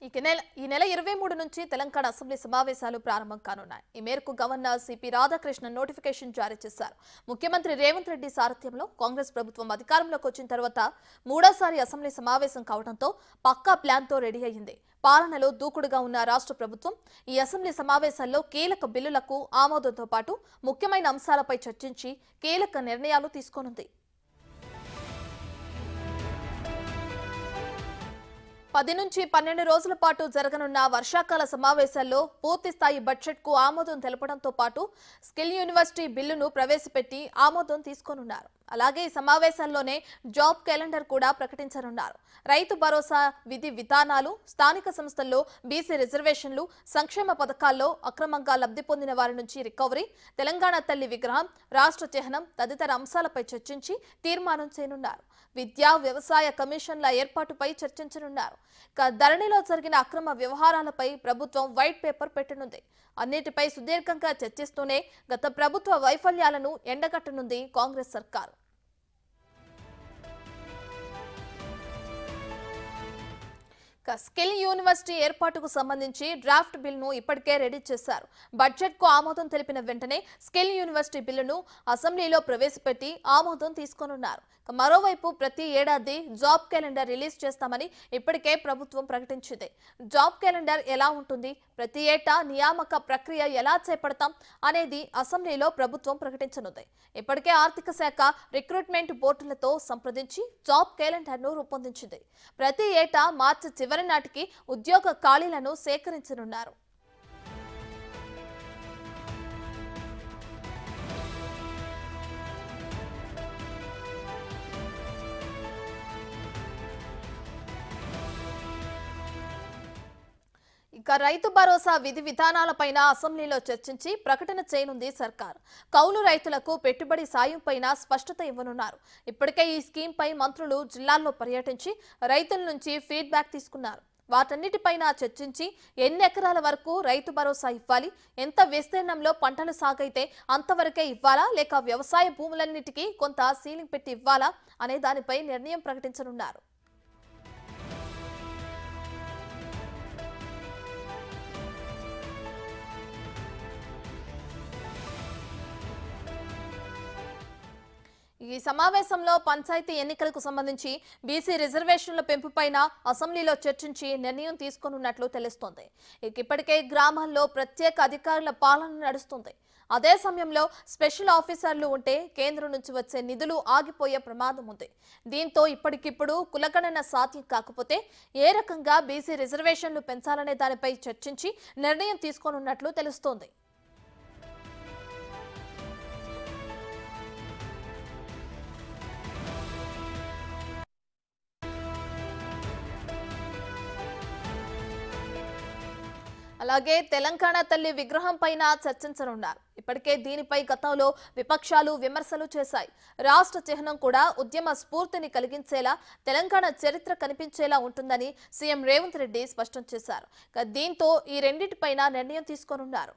ఈ నెల 23 నుంచి తెలంగాణ అసెంబ్లీ సమావేశాలు ప్రారంభం కానున్నాయి. ఈ మేరకు గవర్నర్ సిపి రాధాకృష్ణన్ నోటిఫికేషన్ జారీ చేశారు. ముఖ్యమంత్రి రేవంత్ రెడ్డి సారథ్యంలో కాంగ్రెస్ ప్రభుత్వం అధికారంలోకి వచ్చిన తర్వాత మూడోసారి అసెంబ్లీ సమావేశం కావడంతో పక్కా ప్లాన్తో రెడీ అయ్యింది. పాలనలో దూకుడుగా ఉన్న రాష్ట్ర ప్రభుత్వం ఈ అసెంబ్లీ సమావేశాల్లో కీలక బిల్లులకు ఆమోదంతో పాటు ముఖ్యమైన అంశాలపై చర్చించి కీలక నిర్ణయాలు తీసుకోనుంది. 10 నుంచి 12 రోజుల పాటు జరగనున్న వర్షాకాల సమావేశాల్లో పూర్తిస్థాయి బడ్జెట్కు ఆమోదం తెలపడంతో పాటు స్కిల్ యూనివర్సిటీ బిల్లును ప్రవేశపెట్టి ఆమోదం తీసుకోనున్నారు. అలాగే ఈ సమావేశాల్లోనే జాబ్ క్యాలెండర్ కూడా ప్రకటించనున్నారు. రైతు భరోసా విధి విధానాలు, స్థానిక సంస్థల్లో బీసీ రిజర్వేషన్లు, సంక్షేమ పథకాల్లో అక్రమంగా లబ్ధి పొందిన వారి నుంచి రికవరీ, తెలంగాణ తల్లి విగ్రహం, రాష్ట్ర చిహ్నం తదితర అంశాలపై చర్చించి తీర్మానం చేయనున్నారు. విద్యా వ్యవసాయ కమిషన్ల ఏర్పాటుపై చర్చించనున్నారు. ధరణిలో జరిగిన అక్రమ వ్యవహారాలపై ప్రభుత్వం వైట్ పేపర్ పెట్టనుంది. అన్నిటిపై సుదీర్ఘంగా చర్చిస్తూనే గత ప్రభుత్వ వైఫల్యాలను ఎండగట్టనుంది కాంగ్రెస్ సర్కారు. స్కిల్ యూనివర్సిటీ ఏర్పాటుకు సంబంధించి డ్రాఫ్ట్ బిల్లును ఇప్పటికే రెడీ చేశారు. బడ్జెట్కు ఆమోదం తెలిపిన వెంటనే స్కిల్ యూనివర్సిటీ బిల్లును అసెంబ్లీలో ప్రవేశపెట్టి ఆమోదం తీసుకోనున్నారు. మరోవైపు ప్రతి ఏడాది జాబ్ క్యాలెండర్ రిలీజ్ చేస్తామని ఇప్పటికే ప్రభుత్వం ప్రకటించింది. జాబ్ క్యాలెండర్ ఎలా ఉంటుంది, ప్రతి ఏటా నియామక ప్రక్రియ ఎలా చేపడతాం అనేది అసెంబ్లీలో ప్రభుత్వం ప్రకటించనుంది. ఇప్పటికే ఆర్థిక శాఖ రిక్రూట్మెంట్ బోర్డులతో సంప్రదించి జాబ్ క్యాలెండర్ను రూపొందించింది. ప్రతి ఏటా మార్చి చివరి నాటికి ఉద్యోగ ఖాళీలను సేకరించనున్నారు. రైతు భరోసా విధి విధానాలపైన అసెంబ్లీలో చర్చించి ప్రకటన చేయనుంది సర్కార్. కౌలు రైతులకు పెట్టుబడి సాయంపైన స్పష్టత ఇవ్వనున్నారు. ఇప్పటికే ఈ స్కీమ్ పై మంత్రులు జిల్లాల్లో పర్యటించి రైతుల నుంచి ఫీడ్బ్యాక్ తీసుకున్నారు. వాటన్నిటిపైన చర్చించి ఎన్ని ఎకరాల వరకు రైతు భరోసా ఇవ్వాలి, ఎంత విస్తీర్ణంలో పంటలు సాగైతే అంతవరకే ఇవ్వాలా, లేక వ్యవసాయ భూములన్నిటికీ కొంత సీలింగ్ పెట్టి ఇవ్వాలా అనే దానిపై నిర్ణయం ప్రకటించనున్నారు. ఈ సమావేశంలో పంచాయతీ ఎన్నికలకు సంబంధించి బీసీ రిజర్వేషన్ల పెంపుపైన అసెంబ్లీలో చర్చించి నిర్ణయం తీసుకోనున్నట్లు తెలుస్తోంది. ఇప్పటికే గ్రామాల్లో ప్రత్యేక అధికారుల పాలన నడుస్తుంది. అదే సమయంలో స్పెషల్ ఆఫీసర్లు ఉంటే కేంద్రం నుంచి వచ్చే నిధులు ఆగిపోయే ప్రమాదం ఉంది. దీంతో ఇప్పటికిప్పుడు కులగణన సాధ్యం కాకపోతే ఏ రకంగా బీసీ రిజర్వేషన్లు పెంచాలనే దానిపై చర్చించి నిర్ణయం తీసుకోనున్నట్లు తెలుస్తోంది. అలాగే తెలంగాణ తల్లి విగ్రహం పైన చర్చించనున్నారు. ఇప్పటికే దీనిపై గతంలో విపక్షాలు విమర్శలు చేశాయి. రాష్ట్ర చిహ్నం కూడా ఉద్యమ స్ఫూర్తిని కలిగించేలా, తెలంగాణ చరిత్ర కనిపించేలా ఉంటుందని సీఎం రేవంత్ రెడ్డి స్పష్టం చేశారు. దీంతో ఈ రెండింటిపైన నిర్ణయం తీసుకోనున్నారు.